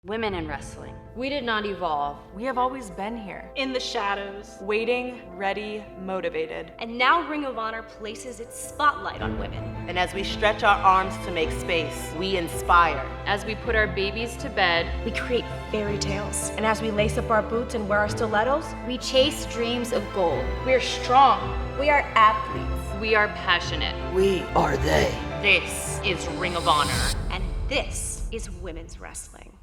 Women in wrestling. We did not evolve. We have always been here. In the shadows. Waiting, ready, motivated. And now Ring of Honor places its spotlight on women. And as we stretch our arms to make space, we inspire. As we put our babies to bed, we create fairy tales. And as we lace up our boots and wear our stilettos, we chase dreams of gold. We are strong. We are athletes. We are passionate. We are they. This is Ring of Honor. And this is women's wrestling.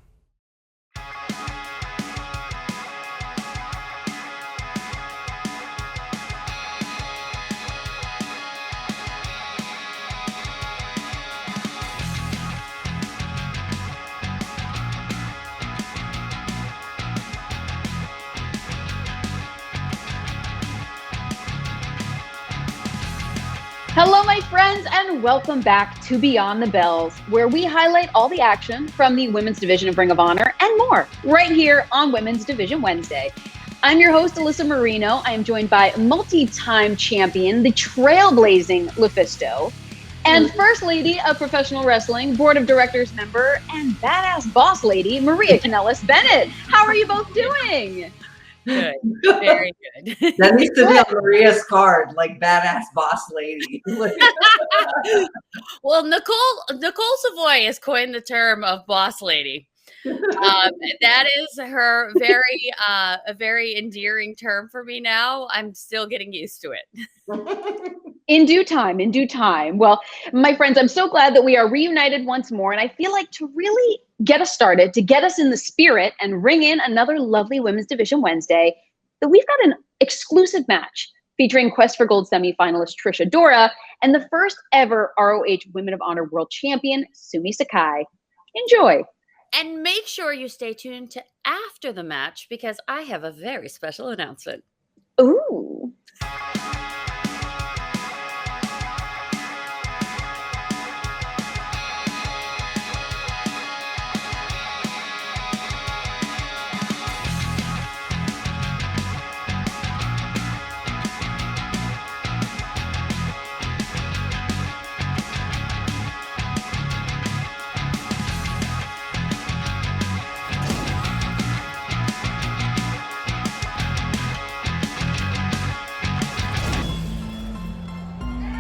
Hello, my friends, and welcome back to Beyond the Bells, where we highlight all the action from the women's division of Ring of Honor and more, right here on Women's Division Wednesday. I'm your host, Alyssa Marino. I am joined by multi-time champion, the trailblazing LuFisto, and First Lady of Professional Wrestling, Board of Directors member, and badass boss lady, Maria Kanellis Bennett. How are you both doing? Good. Very good. That needs to be on Maria's card, like badass boss lady. Well, Nicole Savoy has coined the term of boss lady. That is her a very endearing term for me now. I'm still getting used to it. In due time, in due time. Well, my friends, I'm so glad that we are reunited once more. And I feel like to really get us started, to get us in the spirit and ring in another lovely Women's Division Wednesday, that we've got an exclusive match featuring Quest for Gold semifinalist Trish Adora and the first ever ROH Women of Honor World Champion, Sumie Sakai. Enjoy. And make sure you stay tuned to after the match because I have a very special announcement. Ooh.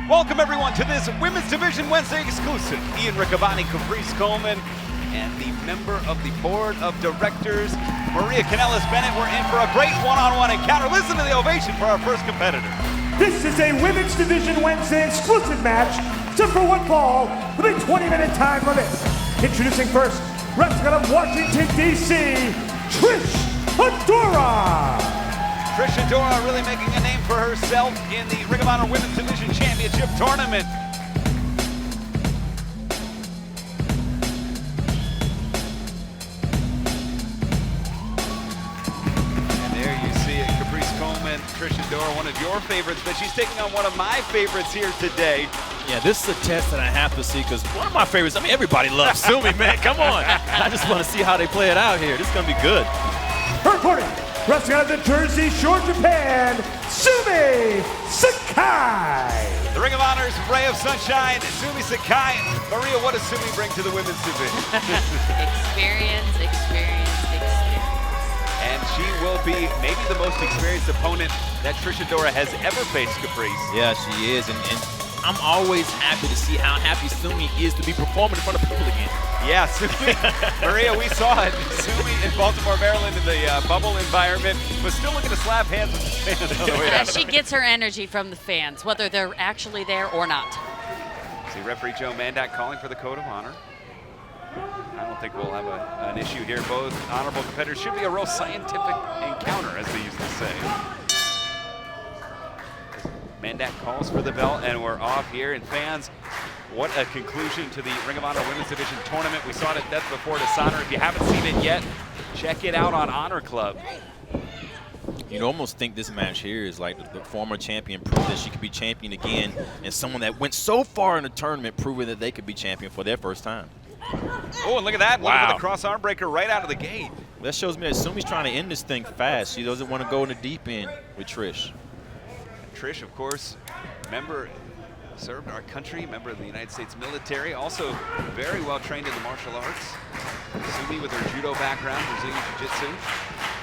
Welcome everyone to this Women's Division Wednesday exclusive. Ian Riccaboni, Caprice Coleman, and the member of the Board of Directors, Maria Kanellis Bennett. We're in for a great one-on-one encounter. Listen to the ovation for our first competitor. This is a Women's Division Wednesday exclusive match, 2-for-1 fall with a 20-minute time limit. Introducing first, wrestling out of Washington, D.C., Trish Adora. Trish Adora really making a name for herself in the Ring of Honor Women's Division Championship Tournament. And there you see it, Caprice Coleman, Trish Adora, one of your favorites, but she's taking on one of my favorites here today. Yeah, this is a test that I have to see because one of my favorites, I mean, everybody loves Sumie, man. Come on. I just want to see how they play it out here. This is going to be good. Her opponent, wrestling out of the Jersey Shore, Japan, Sumie Sakai. The Ring of Honor's Ray of Sunshine, Sumie Sakai. Maria, what does Sumie bring to the women's division? Experience. And she will be maybe the most experienced opponent that Trish Adora has ever faced, Caprice. Yeah, she is. And I'm always happy to see how happy Sumie is to be performing in front of people again. Yeah, Sumie. Maria, we saw it. Sumie in Baltimore, Maryland in the bubble environment, but still looking to slap hands with the fans on the way out. She gets her energy from the fans, whether they're actually there or not. See referee Joe Mandak calling for the code of honor. I don't think we'll have an issue here. Both honorable competitors. Should be a real scientific encounter, as they used to say. Mandak calls for the bell, and we're off here. And fans, what a conclusion to the Ring of Honor Women's Division Tournament. We saw it at Death Before Dishonor. If you haven't seen it yet, check it out on Honor Club. You'd almost think this match here is like the former champion proved that she could be champion again, and someone that went so far in the tournament proving that they could be champion for their first time. Oh, and look at that. Wow. Look at the cross arm breaker right out of the gate. That shows me that Sumie's trying to end this thing fast. She doesn't want to go in the deep end with Trish. Trish, of course, served our country, member of the United States military, also very well trained in the martial arts. Sumie with her judo background, Brazilian Jiu-Jitsu.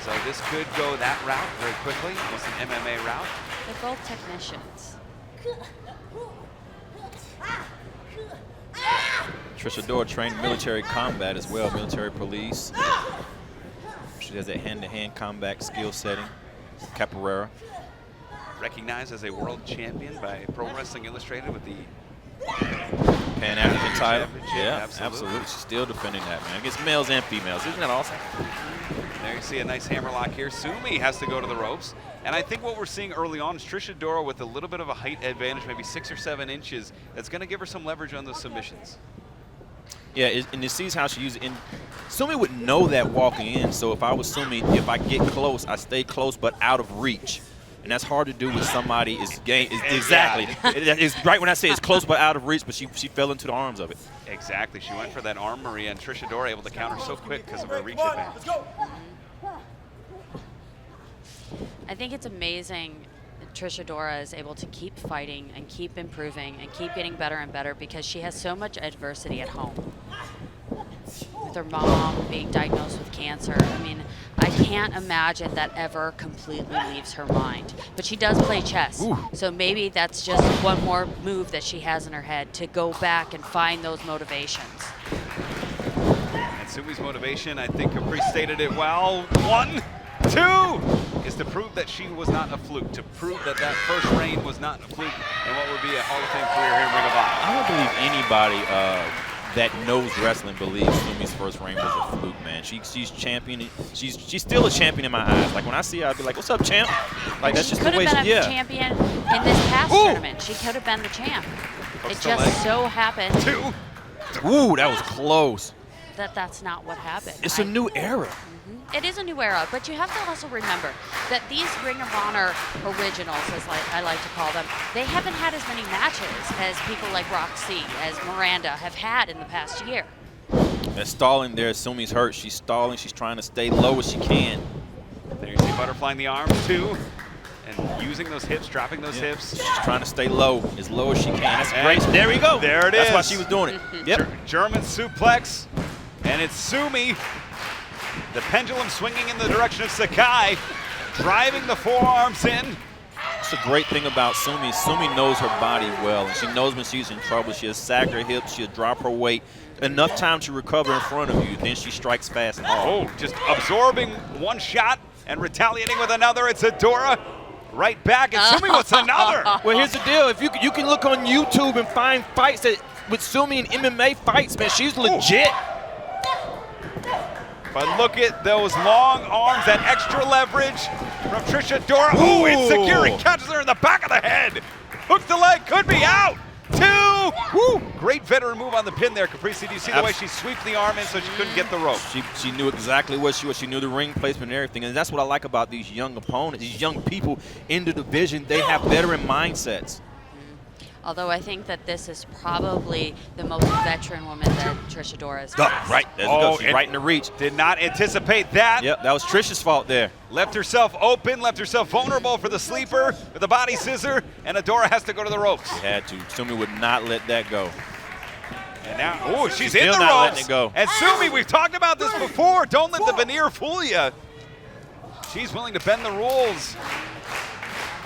So this could go that route very quickly. It's an MMA route. They're both technicians. Trish Adora trained military combat as well, military police. She has a hand-to-hand combat skill setting. Capoeira. Recognized as a world champion by Pro Wrestling Illustrated with the Pan-African title. Yeah, absolutely. She's still defending that, man. Against males and females. Isn't that awesome? There you see a nice hammerlock here. Sumie has to go to the ropes. And I think what we're seeing early on is Trish Adora with a little bit of a height advantage, maybe 6 or 7 inches. That's going to give her some leverage on those submissions. Yeah, and it sees how she uses it. And Sumie would know that walking in. So if I was Sumie, if I get close, I stay close but out of reach. And that's hard to do with somebody exactly. It's right when I say it's close but out of reach, but she fell into the arms of it. Exactly. She went for that arm, Maria, and Trish Adora able to counter so quick because of her reach advantage. I think it's amazing that Trish Adora is able to keep fighting and keep improving and keep getting better and better because she has so much adversity at home. With her mom being diagnosed with cancer, I mean, I can't imagine that ever completely leaves her mind. But she does play chess, so maybe that's just one more move that she has in her head to go back and find those motivations. And Sumie's motivation, I think Capri stated it well. 1, 2 is to prove that she was not a fluke, to prove that that first reign was not a fluke and what would be a Hall of Fame career here in Ring of Honor. I don't believe anybody that knows wrestling believes Sumie's first reign was a fluke, man. She's champion. She's still a champion in my eyes. Like when I see her, I'd be like, "What's up, champ?" Like that's just the way she could have been a champion in this past tournament. She could have been the champ. It just so happened. 2. Ooh, that was close. That's not what happened. It's a new era. It is a new era, but you have to also remember that these Ring of Honor originals, as I like to call them, they haven't had as many matches as people like Roxy, as Miranda have had in the past year. They're stalling there. Sumie's hurt. She's stalling. She's trying to stay low as she can. There you see butterflying the arms, 2. And using those hips, dropping those hips. She's trying to stay low, as low as she can. That's great. There we go. There it is. That's why she was doing it. Yep. German suplex. And it's Sumie. The pendulum swinging in the direction of Sakai, driving the forearms in. It's a great thing about Sumie. Sumie knows her body well, and she knows when she's in trouble. She'll sag her hips, she'll drop her weight. Enough time to recover in front of you, then she strikes fast and hard. Oh, just absorbing one shot and retaliating with another. It's Adora right back, and Sumie wants another. Well, here's the deal. If you can look on YouTube and find fights that with Sumie in MMA fights, man, she's legit. But look at those long arms, that extra leverage from Trish Adora. Oh, Insecurity catches her in the back of the head. Hook the leg, could be out. 2. Woo! Great veteran move on the pin there, Caprici. Do you see the way she swept the arm in so she couldn't get the rope? She knew exactly what she was. She knew the ring placement and everything. And that's what I like about these young opponents, these young people in the division. They have veteran mindsets. Although I think that this is probably the most veteran woman that Trish Adora has faced. Right, there's a go. She's right in the reach. Did not anticipate that. Yep, that was Trish's fault there. Left herself open, left herself vulnerable for the sleeper with a body scissor, and Adora has to go to the ropes. She had to. Sumie would not let that go. And now, she's in the ropes. Letting it go. And Sumie, we've talked about this before. Don't let the veneer fool you. She's willing to bend the rules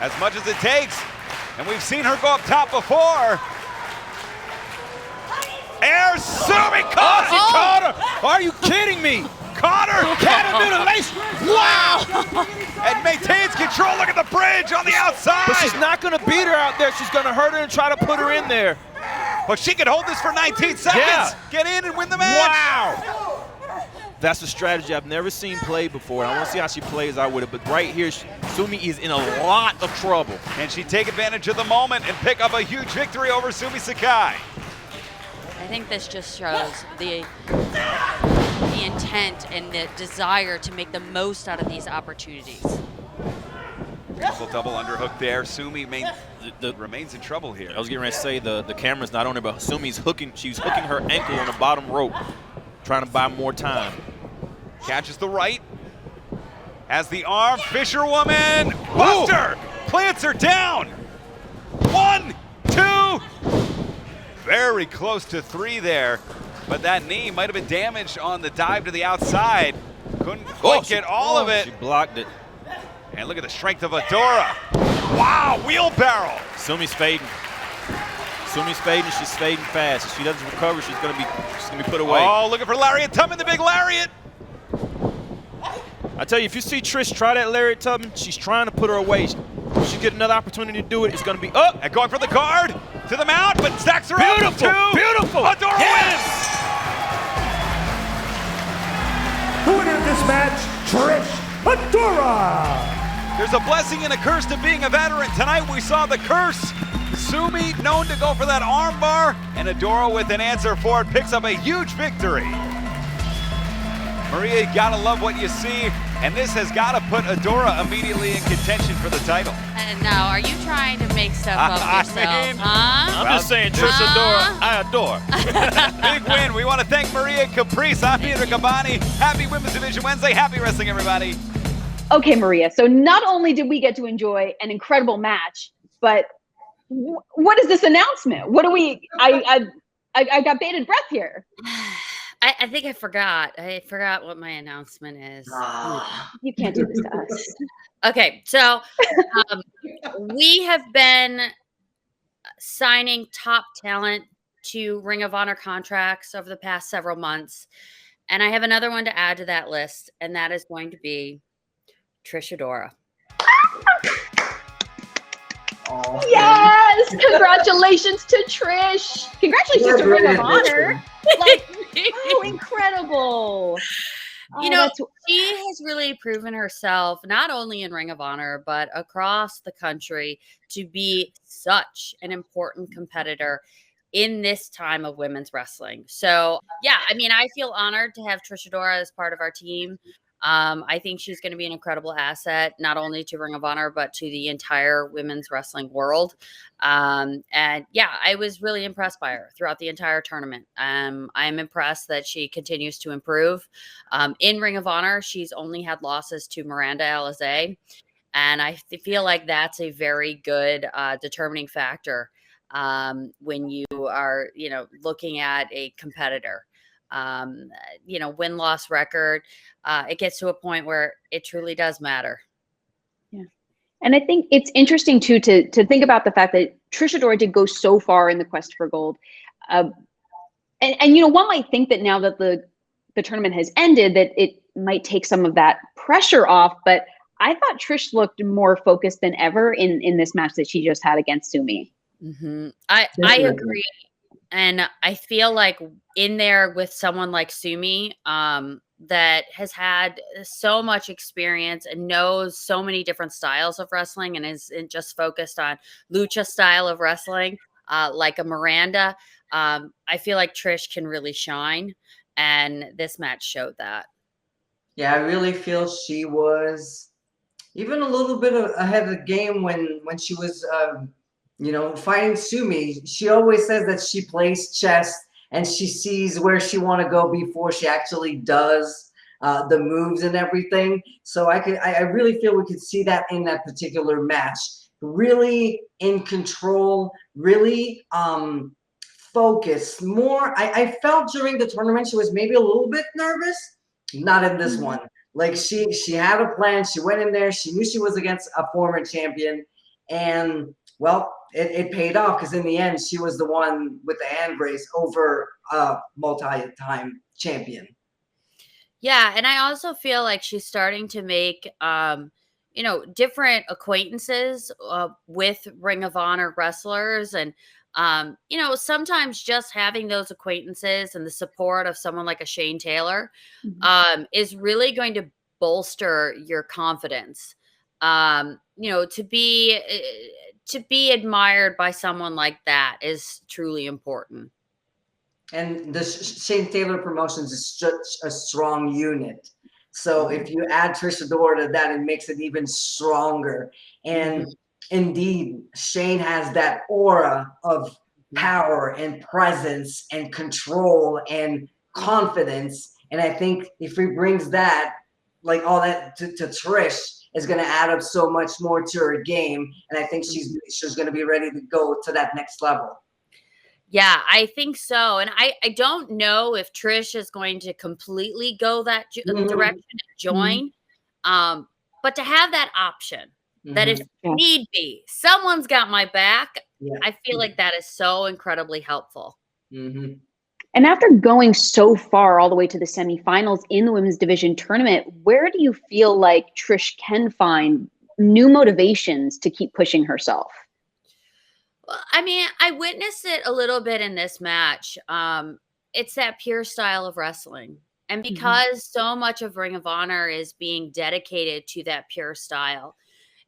as much as it takes. And we've seen her go up top before. Air Sumie caught her. Are you kidding me? Caught her. Catamulation. Wow. And maintains control. Look at the bridge on the outside. But she's not going to beat her out there. She's going to hurt her and try to put her in there. But she can hold this for 19 seconds. Yeah. Get in and win the match. Wow. That's a strategy I've never seen played before. I want to see how she plays out with it. But right here, Sumie is in a lot of trouble. Can she take advantage of the moment and pick up a huge victory over Sumie Sakai? I think this just shows the intent and the desire to make the most out of these opportunities. Beautiful double underhook there. Sumie remains in trouble here. I was getting ready to say the camera's not on her, but Sumie's hooking. She's hooking her ankle on the bottom rope, trying to buy more time. Catches the right. Has the arm. Fisherwoman. Buster. Plants her down. 1, 2. Very close to 3 there. but that knee might have been damaged on the dive to the outside. Couldn't quite get all of it. She blocked it. And look at the strength of Adora. Wow, wheelbarrow. Sumi's fading. Sumi's fading. She's fading fast. If she doesn't recover, she's gonna be put away. Oh, looking for lariat Tubman, the big lariat. I tell you, if you see Trish try that lariat Tubman, she's trying to put her away. If she get another opportunity to do it, it's gonna be up. And going for the guard to the mount, but stacks her Beautiful, up. beautiful. Adora wins. The winner of this match, Trish Adora. There's a blessing and a curse to being a veteran. Tonight we saw the curse. Sumie known to go for that arm bar, and Adora with an answer for it picks up a huge victory. Maria, you gotta love what you see, and this has gotta put Adora immediately in contention for the title. Now, are you trying to make stuff up yourself? Huh? I'm just saying, Trish Adora, I adore. Big win. We want to thank Maria Caprice. I'm Ian Riccaboni. Happy Women's Division Wednesday. Happy wrestling, everybody. Okay, Maria. So not only did we get to enjoy an incredible match, but what is this announcement? What do we? I got bated breath here. I think I forgot. I forgot what my announcement is. You can't do this to us. Okay, so we have been signing top talent to Ring of Honor contracts over the past several months, and I have another one to add to that list, and that is going to be Trish Adora. Oh, Yes! Congratulations to Trish. Congratulations to Ring of Honor. Like, oh, incredible. You know, she has really proven herself, not only in Ring of Honor, but across the country, to be such an important competitor in this time of women's wrestling. So, yeah, I mean, I feel honored to have Trish Adora as part of our team. I think she's going to be an incredible asset, not only to Ring of Honor, but to the entire women's wrestling world. And yeah, I was really impressed by her throughout the entire tournament. I'm impressed that she continues to improve. In Ring of Honor, she's only had losses to Miranda Alizé. And I feel like that's a very good determining factor when you are, looking at a competitor. Win-loss record, it gets to a point where it truly does matter. Yeah. And I think it's interesting too, to think about the fact that Trish Adora did go so far in the quest for gold. And one might think that now that the tournament has ended, that it might take some of that pressure off, but I thought Trish looked more focused than ever in this match that she just had against Sumie. Mm-hmm. I agree. And I feel like in there with someone like Sumie, that has had so much experience and knows so many different styles of wrestling and is just focused on lucha style of wrestling, like a Miranda, I feel like Trish can really shine. And this match showed that. Yeah, I really feel she was even a little bit ahead of the game when she was fighting Sumie. She always says that she plays chess and she sees where she want to go before she actually does the moves and everything. So I really feel we could see that in that particular match. Really in control, really focused. More, I felt during the tournament she was maybe a little bit nervous. Not in this one. Like she had a plan. She went in there. She knew she was against a former champion, and well, it paid off because in the end, she was the one with the hand race over a multi-time champion. Yeah, and I also feel like she's starting to make, different acquaintances with Ring of Honor wrestlers. And, sometimes just having those acquaintances and the support of someone like a Shane Taylor is really going to bolster your confidence. To be admired by someone like that is truly important. And the Shane Taylor Promotions is such a strong unit. So if you add Trish Adora to that, it makes it even stronger. And indeed, Shane has that aura of power and presence and control and confidence. And I think if he brings that, like all that to Trish, is going to add up so much more to her game. And I think she's going to be ready to go to that next level. Yeah, I think so. And I don't know if Trish is going to completely go that direction and join. But to have that option, that if need be, someone's got my back, I feel like that is so incredibly helpful. And after going so far all the way to the semifinals in the women's division tournament, where do you feel like Trish can find new motivations to keep pushing herself? Well, I mean, I witnessed it a little bit in this match. It's that pure style of wrestling. And because so much of Ring of Honor is being dedicated to that pure style,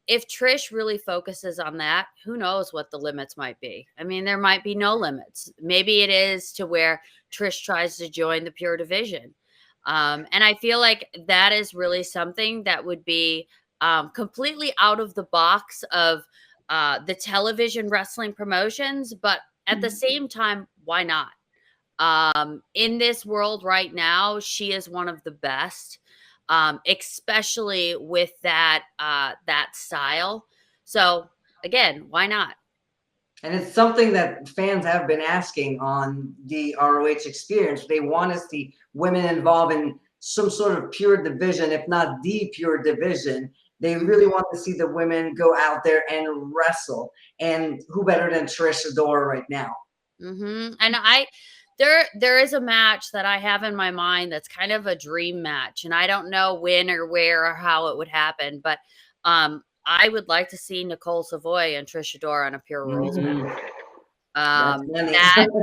if Trish really focuses on that, who knows what the limits might be. I mean, there might be no limits. Maybe it is to where Trish tries to join the pure division. And I feel like that is really something that would be completely out of the box of the television wrestling promotions, but at the same time, why not? In this world right now, she is one of the best, especially with that style. So again, why not? And it's something that fans have been asking on the ROH experience. They want to see women involved in some sort of pure division, if not the pure division. They really want to see the women go out there and wrestle. And who better than Trish Adora right now? And there is a match that I have in my mind that's kind of a dream match. And I don't know when or where or how it would happen. But I would like to see Nicole Savoy and Trish Adora on a pure rules match. That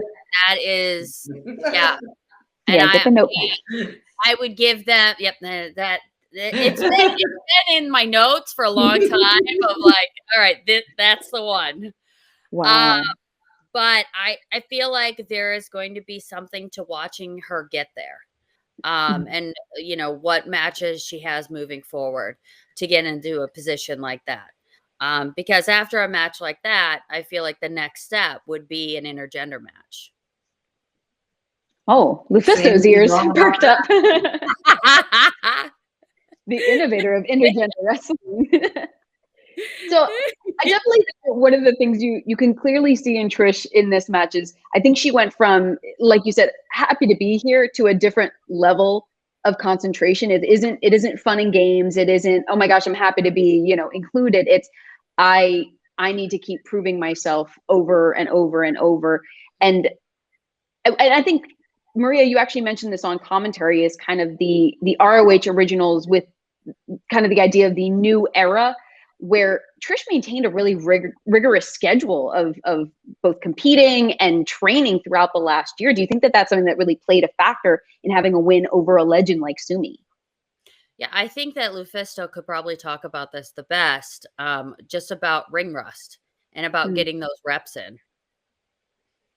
is, yeah. And get the note. I would give them, it's been in my notes for a long time of like, all right, that's the one. Wow. But I feel like there is going to be something to watching her get there. And you know, what matches she has moving forward to get into a position like that. Because after a match like that, I feel like the next step would be an intergender match. Oh, Lufisto's ears perked up. The innovator of intergender wrestling. So I definitely think that one of the things you can clearly see in Trish in this match is I think she went from, like you said, happy to be here to a different level of concentration. It isn't fun and games. It isn't, oh my gosh, I'm happy to be, included. It's I need to keep proving myself over and over and over. And I think, Maria, you actually mentioned this on commentary is kind of the ROH originals with kind of the idea of the new era, where Trish maintained a really rigorous schedule of both competing and training throughout the last year. Do you think that that's something that really played a factor in having a win over a legend like Sumie? Yeah, I think that Lufisto could probably talk about this the best, just about ring rust and about getting those reps in.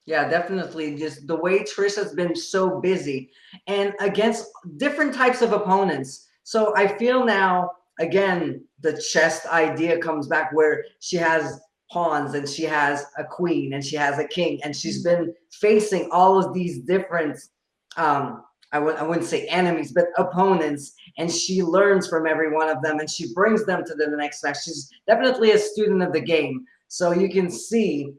Yeah, definitely. Just the way Trish has been so busy and against different types of opponents. So I feel now, again, the chest idea comes back where she has pawns and she has a queen and she has a king, and she's been facing all of these different, I wouldn't say enemies, but opponents, and she learns from every one of them and she brings them to the next match. She's definitely a student of the game. So you can see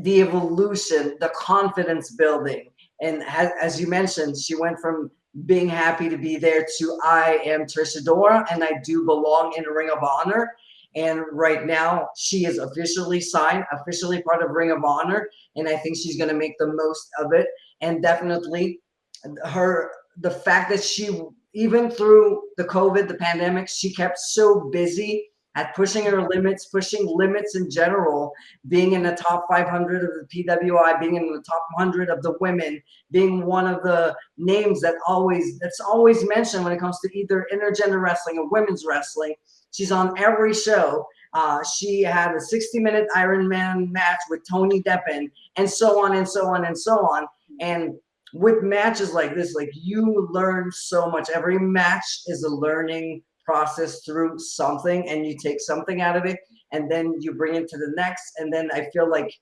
the evolution, the confidence building. And as you mentioned, she went from being happy to be there to I am Trish Adora and I do belong in Ring of Honor. And right now she is officially signed, officially part of Ring of Honor. And I think she's going to make the most of it. And definitely the fact that she, even through the COVID, the pandemic, she kept so busy at pushing her limits, pushing limits in general, being in the top 500 of the PWI, being in the top 100 of the women, being one of the names that's always mentioned when it comes to either intergender wrestling or women's wrestling. She's on every show. She had a 60-minute Iron Man match with Tony Deppen, and so on and so on and so on. And with matches like this, like, you learn so much. Every match is a learning process through something, and you take something out of it and then you bring it to the next. And then I feel like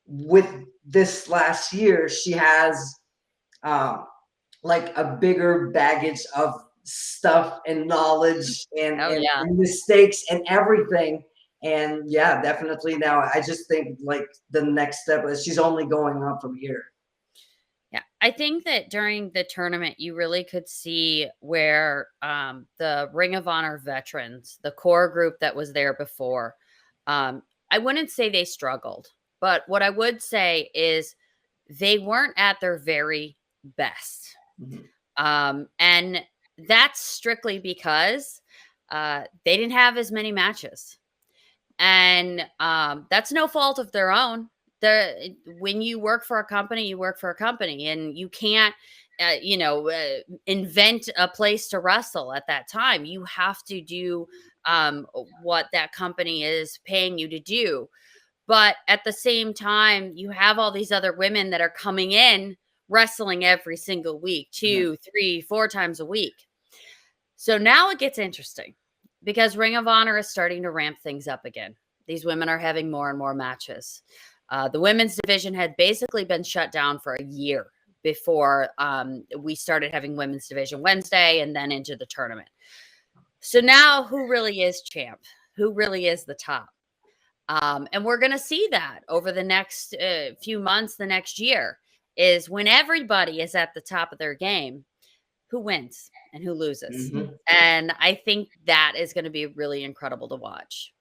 with this last year, she has like a bigger baggage of stuff and knowledge and mistakes and everything. And yeah, definitely now I just think like the next step is she's only going up from here. Yeah, I think that during the tournament, you really could see where the Ring of Honor veterans, the core group that was there before, I wouldn't say they struggled, but what I would say is they weren't at their very best. And that's strictly because they didn't have as many matches. And that's no fault of their own. When you work for a company, you work for a company, and you can't, invent a place to wrestle at that time. You have to do what that company is paying you to do. But at the same time, you have all these other women that are coming in wrestling every single week, 2, 3, 4 times a week. So now it gets interesting because Ring of Honor is starting to ramp things up again. These women are having more and more matches. The women's division had basically been shut down for a year before we started having Women's Division Wednesday and then into the tournament. So now who really is champ? Who really is the top? And we're going to see that over the next few months, the next year, is when everybody is at the top of their game, who wins and who loses. And I think that is going to be really incredible to watch.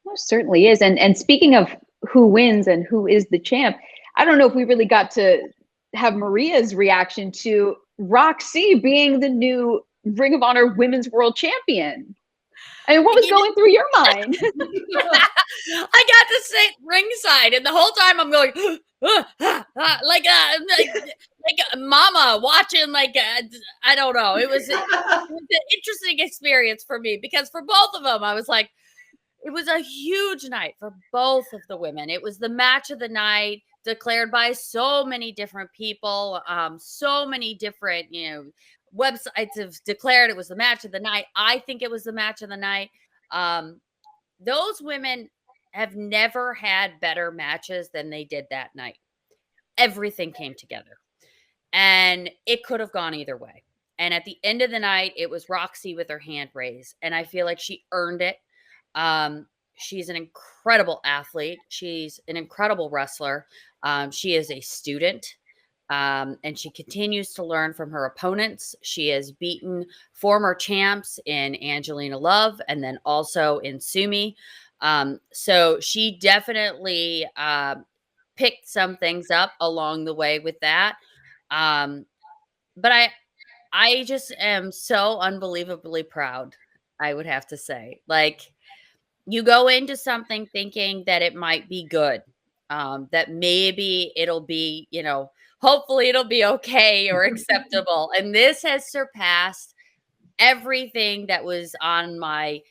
Most certainly is. And speaking of who wins and who is the champ, I don't know if we really got to have Maria's reaction to Roxy being the new Ring of Honor Women's World Champion. I mean, what was going through your mind? I got to sit ringside, and the whole time I'm going, like a mama watching, I don't know. It was an interesting experience for me because for both of them, I was like, it was a huge night for both of the women. It was the match of the night, declared by so many different people, so many different, websites have declared it was the match of the night. I think it was the match of the night. Those women have never had better matches than they did that night. Everything came together, and it could have gone either way. And at the end of the night, it was Roxy with her hand raised, and I feel like she earned it. She's an incredible athlete. She's an incredible wrestler. She is a student, and she continues to learn from her opponents. She has beaten former champs in Angelina Love and then also in Sumie. So she definitely picked some things up along the way with that. But I just am so unbelievably proud, I would have to say. Like, you go into something thinking that it might be good, that maybe it'll be, hopefully it'll be okay or acceptable. And this has surpassed everything that was on my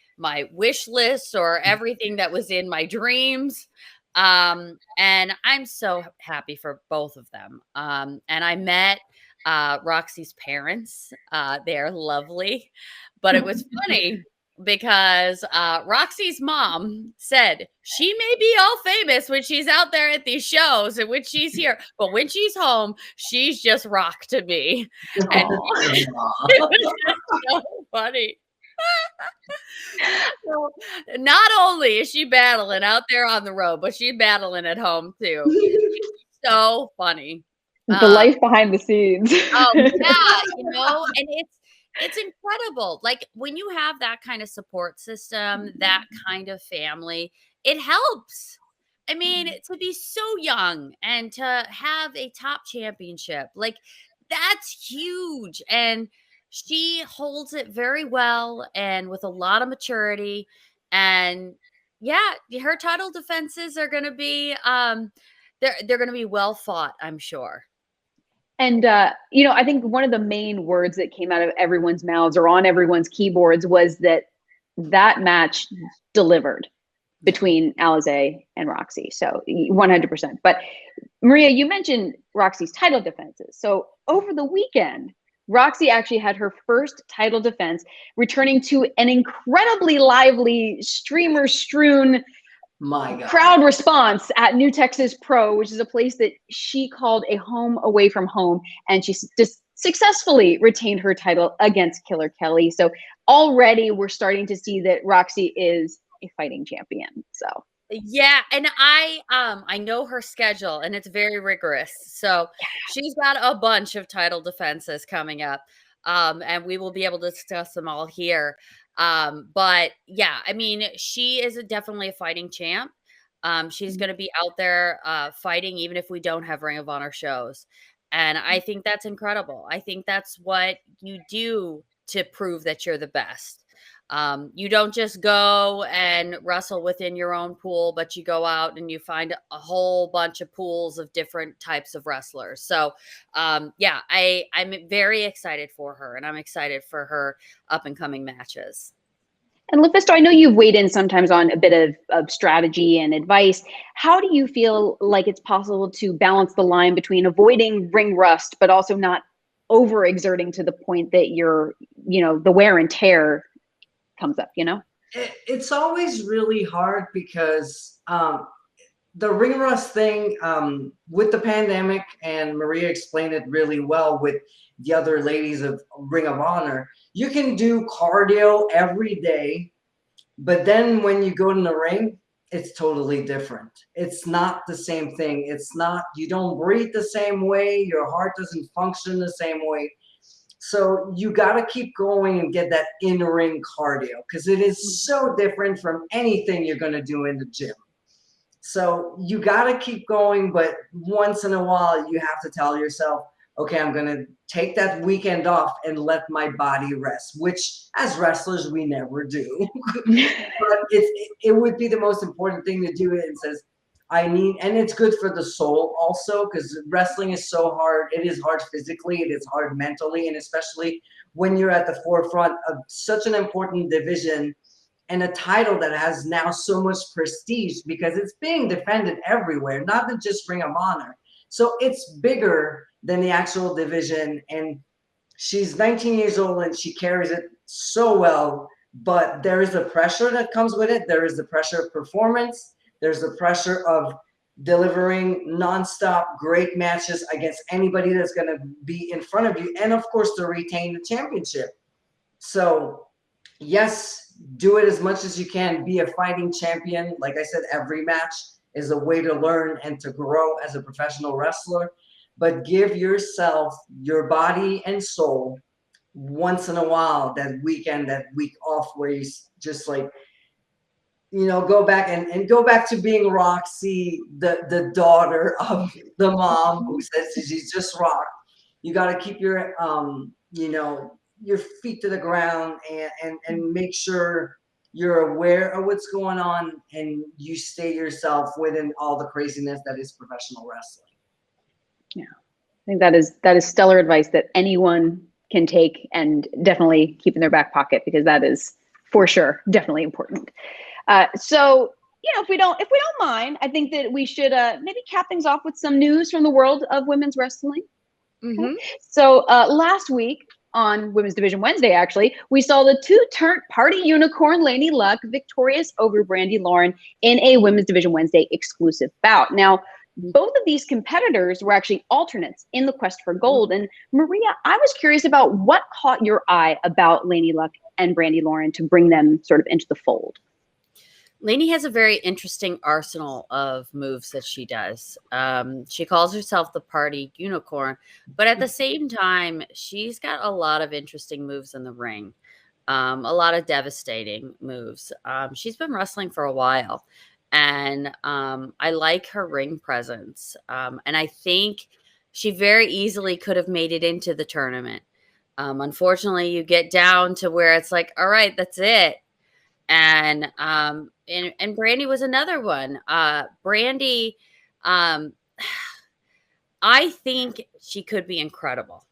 wish list or everything that was in my dreams. And I'm so happy for both of them. And I met Roxy's parents. They're lovely, but it was funny because Roxy's mom said she may be all famous when she's out there at these shows and when she's here, but when she's home, she's just rock to me. And it was just so funny. So, not only is she battling out there on the road, but she's battling at home too. So funny. The life behind the scenes. Oh yeah, and it's incredible. Like when you have that kind of support system, that kind of family, it helps. I mean, to be so young and to have a top championship, like that's huge. And she holds it very well and with a lot of maturity. And yeah, her title defenses are going to be, they're going to be well fought, I'm sure. And, I think one of the main words that came out of everyone's mouths or on everyone's keyboards was that match delivered between Alizé and Roxy. So 100%. But Maria, you mentioned Roxy's title defenses. So over the weekend, Roxy actually had her first title defense, returning to an incredibly lively, streamer-strewn crowd response at New Texas Pro, which is a place that she called a home away from home, and she just successfully retained her title against Killer Kelly. So already we're starting to see that Roxy is a fighting champion. So yeah, and I know her schedule, and it's very rigorous. So she's got a bunch of title defenses coming up, and we will be able to discuss them all here. But yeah, I mean, she is definitely a fighting champ. She's going to be out there fighting, even if we don't have Ring of Honor shows, and I think that's incredible. I think that's what you do to prove that you're the best. You don't just go and wrestle within your own pool, but you go out and you find a whole bunch of pools of different types of wrestlers. So, yeah, I'm very excited for her, and I'm excited for her up and coming matches. And LuFisto, I know you've weighed in sometimes on a bit of strategy and advice. How do you feel like it's possible to balance the line between avoiding ring rust, but also not overexerting to the point that you're, the wear and tear comes up, It's always really hard because the ring rust thing with the pandemic, and Maria explained it really well with the other ladies of Ring of Honor, you can do cardio every day, but then when you go in the ring, it's totally different. It's not the same thing. You don't breathe the same way. Your heart doesn't function the same way. So you got to keep going and get that in-ring cardio, because it is so different from anything you're going to do in the gym. So you got to keep going, but once in a while you have to tell yourself, okay, I'm going to take that weekend off and let my body rest, which as wrestlers we never do. But it would be the most important thing to do. It says, and it's good for the soul also, because wrestling is so hard. It is hard physically, it is hard mentally, and especially when you're at the forefront of such an important division and a title that has now so much prestige because it's being defended everywhere, not just Ring of Honor. So it's bigger than the actual division, and she's 19 years old and she carries it so well, but there is the pressure that comes with it. There is the pressure of performance. There's the pressure of delivering nonstop great matches against anybody that's going to be in front of you. And, of course, to retain the championship. So, yes, do it as much as you can. Be a fighting champion. Like I said, every match is a way to learn and to grow as a professional wrestler. But give yourself, your body and soul, once in a while, that weekend, that week off where you just like, go back and go back to being Roxy, the daughter of the mom who says she's just Rock. You got to keep your, your feet to the ground and make sure you're aware of what's going on and you stay yourself within all the craziness that is professional wrestling. Yeah, I think that is stellar advice that anyone can take and definitely keep in their back pocket, because that is for sure definitely important. So, if we don't mind, I think that we should maybe cap things off with some news from the world of women's wrestling. Mm-hmm. Okay. So last week on Women's Division Wednesday, actually, we saw the two-turn party unicorn Lady Luck victorious over Brandi Lauren in a Women's Division Wednesday exclusive bout. Now, both of these competitors were actually alternates in the quest for gold. And Maria, I was curious about what caught your eye about Lady Luck and Brandi Lauren to bring them sort of into the fold. Lainey has a very interesting arsenal of moves that she does. She calls herself the party unicorn, but at the same time, she's got a lot of interesting moves in the ring, a lot of devastating moves. She's been wrestling for a while, and I like her ring presence. And I think she very easily could have made it into the tournament. Unfortunately, you get down to where it's like, all right, that's it. And Brandi was another one. Brandi, I think she could be incredible.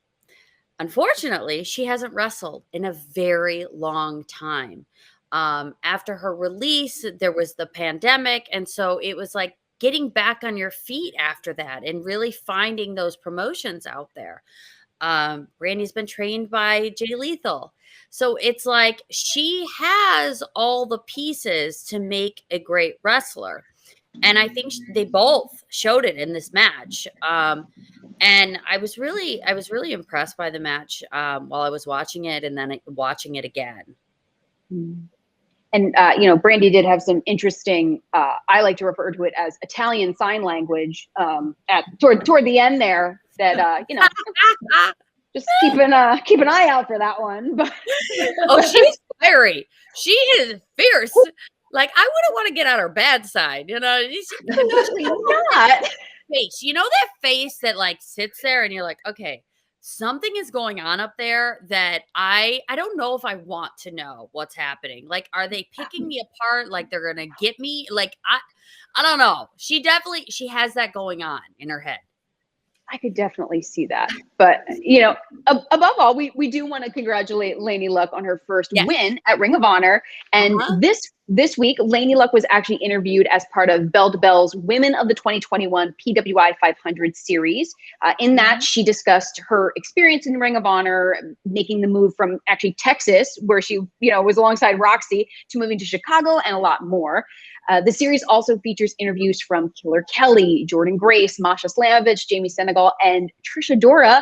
Unfortunately, she hasn't wrestled in a very long time. After her release, there was the pandemic. And so it was like getting back on your feet after that and really finding those promotions out there. Brandi's been trained by Jay Lethal. So it's like she has all the pieces to make a great wrestler. And I think they both showed it in this match. And I was really impressed by the match while I was watching it and then watching it again. And, Brandy did have some interesting, I like to refer to it as Italian sign language toward the end there that, just keep an eye out for that one. But she's fiery. She is fierce. Like, I wouldn't want to get on her bad side, She's not. Face. That face that like sits there and you're like, okay, something is going on up there that I don't know if I want to know what's happening. Like, are they picking me apart? Like, they're going to get me? Like, I don't know. She has that going on in her head. I could definitely see that. But, above all, we do want to congratulate Lainey Luck on her first win at Ring of Honor. And this week, Lainey Luck was actually interviewed as part of Bell to Bell's Women of the 2021 PWI 500 series. In that, she discussed her experience in Ring of Honor, making the move from actually Texas, where she, was alongside Roxy, to moving to Chicago, and a lot more. The series also features interviews from Killer Kelly, Jordan Grace, Masha Slamovich, Jamie Senegal, and Trish Adora,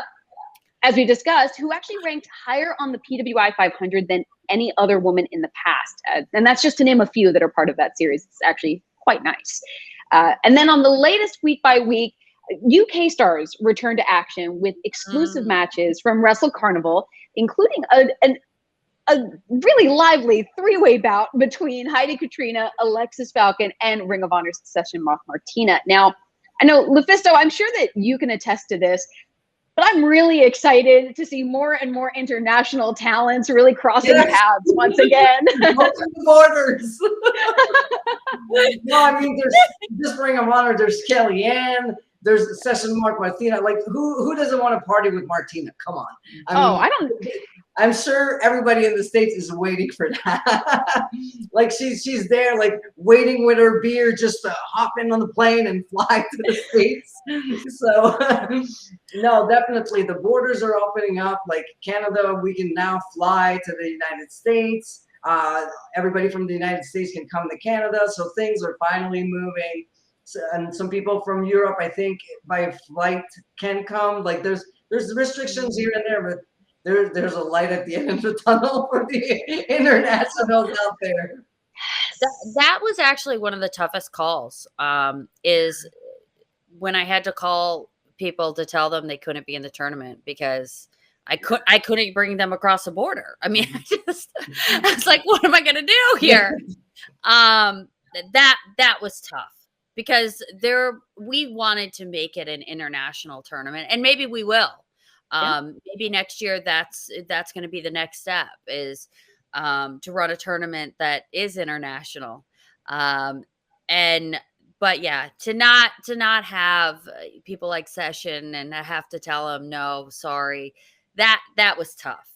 as we discussed, who actually ranked higher on the PWI 500 than any other woman in the past. And that's just to name a few that are part of that series. It's actually quite nice. And then on the latest week by week, UK stars return to action with exclusive matches from Wrestle Carnival, including a really lively three-way bout between Heidi Katrina, Alexis Falcon, and Ring of Honor's Session Moth Martina. Now, I know, Lufisto, I'm sure that you can attest to this, but I'm really excited to see more and more international talents really crossing paths once again. Borders. No, I mean, there's just Ring of Honor. There's Kellyanne. There's Session Mark Martina. Like, who doesn't want to party with Martina? Come on. I don't. I'm sure everybody in the States is waiting for that. Like, she's there, like, waiting with her beer just to hop in on the plane and fly to the States. So, no, definitely the borders are opening up. Like Canada, we can now fly to the United States. Everybody from the United States can come to Canada. So things are finally moving. So, and some people from Europe, I think, by flight can come. Like, there's restrictions here and there, but there's a light at the end of the tunnel for the internationals out there. That was actually one of the toughest calls, is when I had to call people to tell them they couldn't be in the tournament because I couldn't bring them across the border. I mean, I was like, what am I going to do here? That was tough because we wanted to make it an international tournament, and maybe we will. Maybe next year that's going to be the next step is to run a tournament that is international. But yeah, to not have people like Session and I have to tell them, no, sorry, that was tough.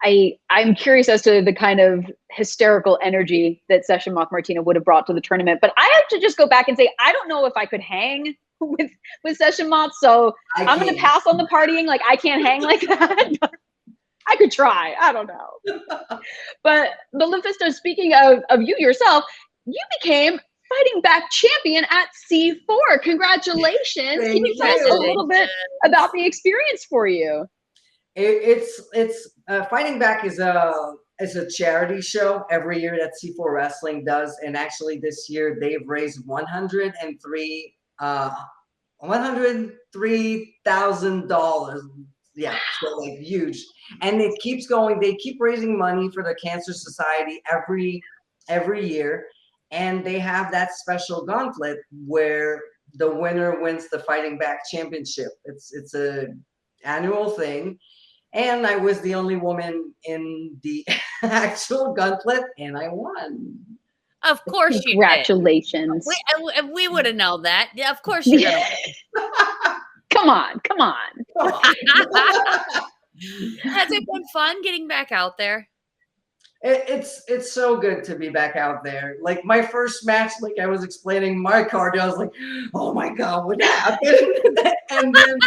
I'm curious as to the kind of hysterical energy that Session Moth Martina would have brought to the tournament, but I have to just go back and say, I don't know if I could hang with Session Moth, so I'm going to pass on the partying. Like, I can't hang like that. But I could try. I don't know. But Lufisto, speaking of you yourself, you became Fighting Back champion at C4. Congratulations. Can you tell us a little bit about the experience for you? It's Fighting Back is a charity show every year that C4 Wrestling does, and actually this year they've raised $103,000. Yeah, so like huge, and it keeps going. They keep raising money for the Cancer Society every year, and they have that special gauntlet where the winner wins the Fighting Back championship. It's a annual thing. And I was the only woman in the actual gauntlet, and I won. Of course you did. Congratulations. We would have known that. Yeah, of course you're going to win. Come on. Has it been fun getting back out there? It's so good to be back out there. Like my first match, like I was explaining my cardio, I was like, oh my God, what happened? And then,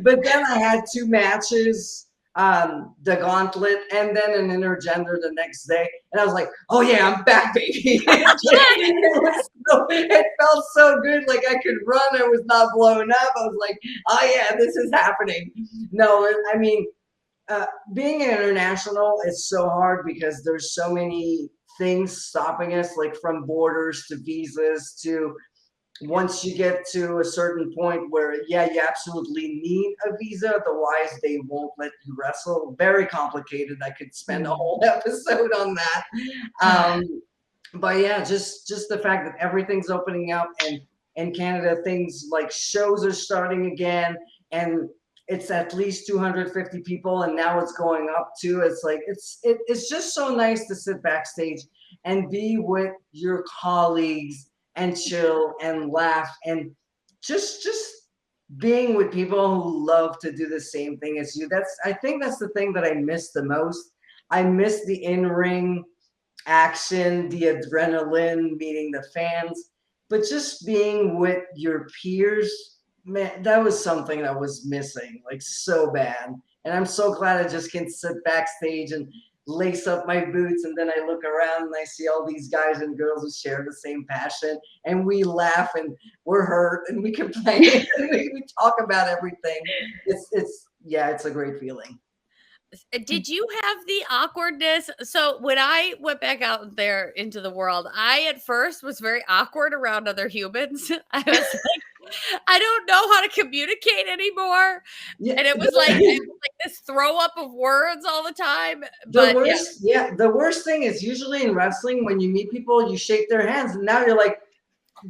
but then I had 2 matches, the gauntlet, and then an intergender the next day. And I was like, oh yeah, I'm back, baby. It felt so good. Like I could run. I was not blown up. I was like, oh yeah, this is happening. No, I mean, being international is so hard because there's so many things stopping us, like from borders to visas to once you get to a certain point where, yeah, you absolutely need a visa, otherwise they won't let you wrestle. Very complicated. I could spend a whole episode on that. But yeah, just the fact that everything's opening up, and in Canada, things like shows are starting again, and it's at least 250 people, and now it's going up too. It's like it's just so nice to sit backstage and be with your colleagues and chill and laugh and just being with people who love to do the same thing as you. I think that's the thing that I miss the most. I miss the in-ring action, the adrenaline, meeting the fans, but just being with your peers, man, that was something that was missing, like so bad. And I'm so glad I just can sit backstage and lace up my boots, and then I look around and I see all these guys and girls who share the same passion, and we laugh and we're hurt and we complain and we talk about everything. It's a great feeling. Did you have the awkwardness? So when I went back out there into the world, I at first was very awkward around other humans. I was like, I don't know how to communicate anymore. Yeah. And it was like this throw up of words all the time. But the worst thing is usually in wrestling, when you meet people, you shake their hands, and now you're like,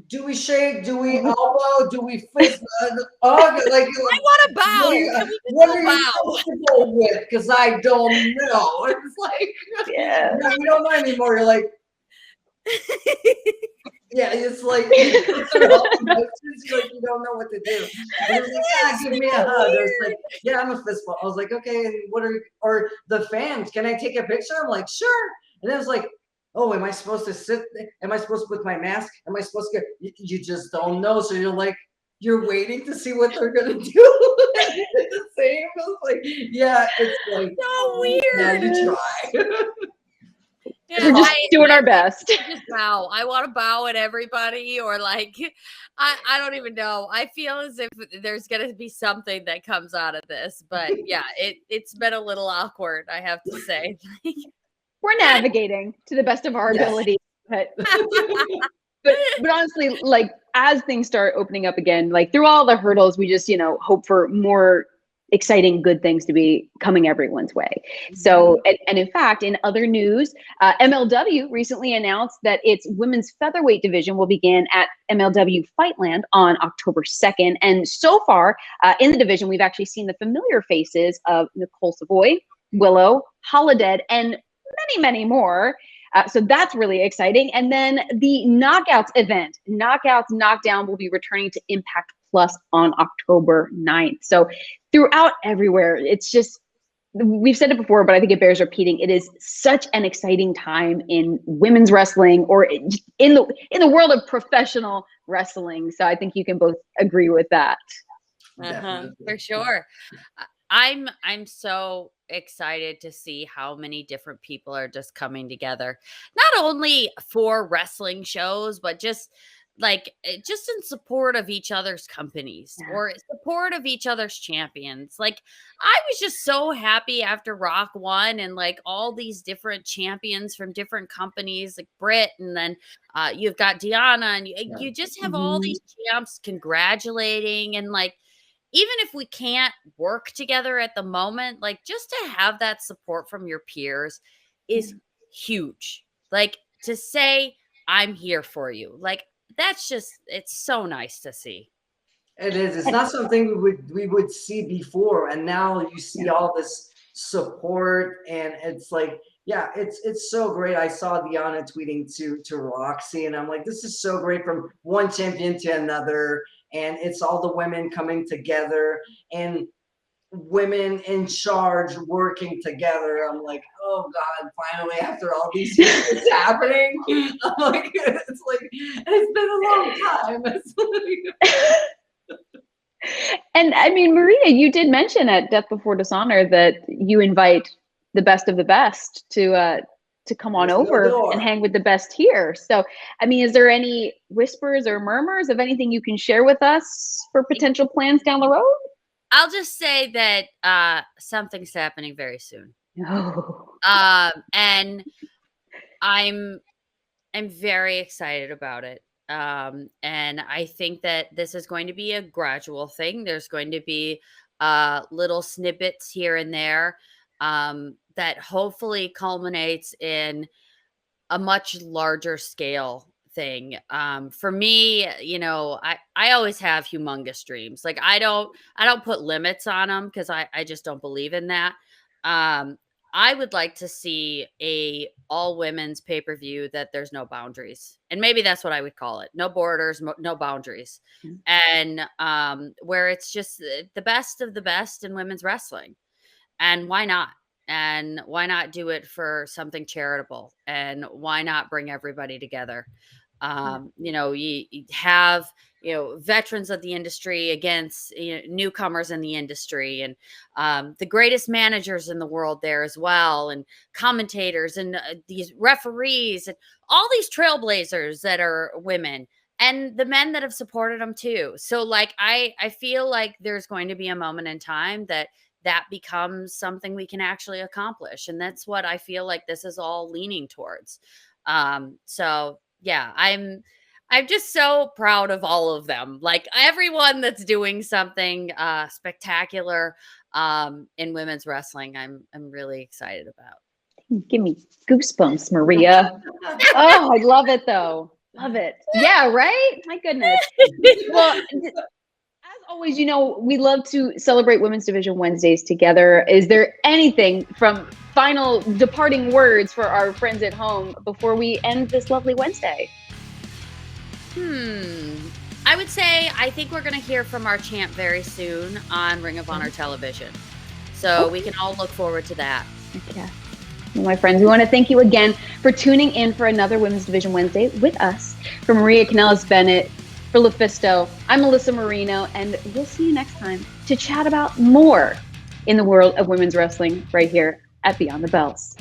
do we shake? Do we elbow? Do we fist? I want to bow. What are you comfortable with? Because I don't know. It's like, no, you don't know anymore. You're like, yeah, it's like, you don't know what to do. And it's like, give me a hug. It was like, yeah, I'm a fist bump. I was like, okay, and or the fans, can I take a picture? I'm like, sure. And it was like, oh, am I supposed to sit? Am I supposed to put my mask? Am I supposed to you just don't know. So you're like, you're waiting to see what they're going to do. The same. I was like, yeah, it's like so weird. Yeah, you try. We're just doing our best. Just bow. I want to bow at everybody, or like, I don't even know. I feel as if there's going to be something that comes out of this. But yeah, it's been a little awkward, I have to say. We're navigating to the best of our ability, but honestly, like as things start opening up again, like through all the hurdles, we just hope for more exciting, good things to be coming everyone's way. So, and in fact, in other news, MLW recently announced that its women's featherweight division will begin at MLW Fightland on October 2nd. And so far in the division, we've actually seen the familiar faces of Nicole Savoy, Willow, Holodead, and many more. So that's really exciting. And then the Knockouts event, Knockouts Knockdown, will be returning to Impact Plus on October 9th. So throughout everywhere, it's just, we've said it before, but I think it bears repeating. It is such an exciting time in women's wrestling, or in the world of professional wrestling. So I think you can both agree with that. For sure. I'm so excited to see how many different people are just coming together, not only for wrestling shows, but just in support of each other's companies or support of each other's champions. Like, I was just so happy after Rock won, and like all these different champions from different companies, like Britt, and then you've got Deanna, and you just have all these champs congratulating, and like, even if we can't work together at the moment, like just to have that support from your peers is huge. Like, to say, I'm here for you. Like, that's just, it's so nice to see. It is. It's not something we would see before. And now you see all this support, and it's like, yeah, it's so great. I saw Deanna tweeting to Roxy, and I'm like, this is so great, from one champion to another. And it's all the women coming together and women in charge working together. I'm like, oh God, finally, after all these years, it's happening. I'm like, it's been a long time. And I mean, Maria, you did mention at Death Before Dishonor that you invite the best of the best to come on over and hang with the best here. So, I mean, is there any whispers or murmurs of anything you can share with us for potential plans down the road? I'll just say that something's happening very soon. No. And I'm very excited about it. And I think that this is going to be a gradual thing. There's going to be little snippets here and there that hopefully culminates in a much larger scale thing. For me, I always have humongous dreams. Like I don't put limits on them because I just don't believe in that. I would like to see a all women's pay-per-view that there's no boundaries. And maybe that's what I would call it. No borders, no boundaries. And where it's just the best of the best in women's wrestling. And why not? And why not do it for something charitable? And why not bring everybody together? You have, veterans of the industry against newcomers in the industry, and the greatest managers in the world there as well, and commentators and these referees and all these trailblazers that are women, and the men that have supported them too. So like, I feel like there's going to be a moment in time that becomes something we can actually accomplish. And that's what I feel like this is all leaning towards. So yeah, I'm just so proud of all of them. Like everyone that's doing something spectacular in women's wrestling, I'm really excited about. Give me goosebumps, Maria. Oh, I love it though. Love it. Yeah, right? My goodness. Well, as always, we love to celebrate Women's Division Wednesdays together. Is there anything from final departing words for our friends at home before we end this lovely Wednesday? I would say I think we're going to hear from our champ very soon on Ring of Honor television. So we can all look forward to that. Okay. Well, my friends, we want to thank you again for tuning in for another Women's Division Wednesday with us. For Maria Kanellis-Bennett, for LuFisto, I'm Melissa Marino, and we'll see you next time to chat about more in the world of women's wrestling right here at Beyond the Bells.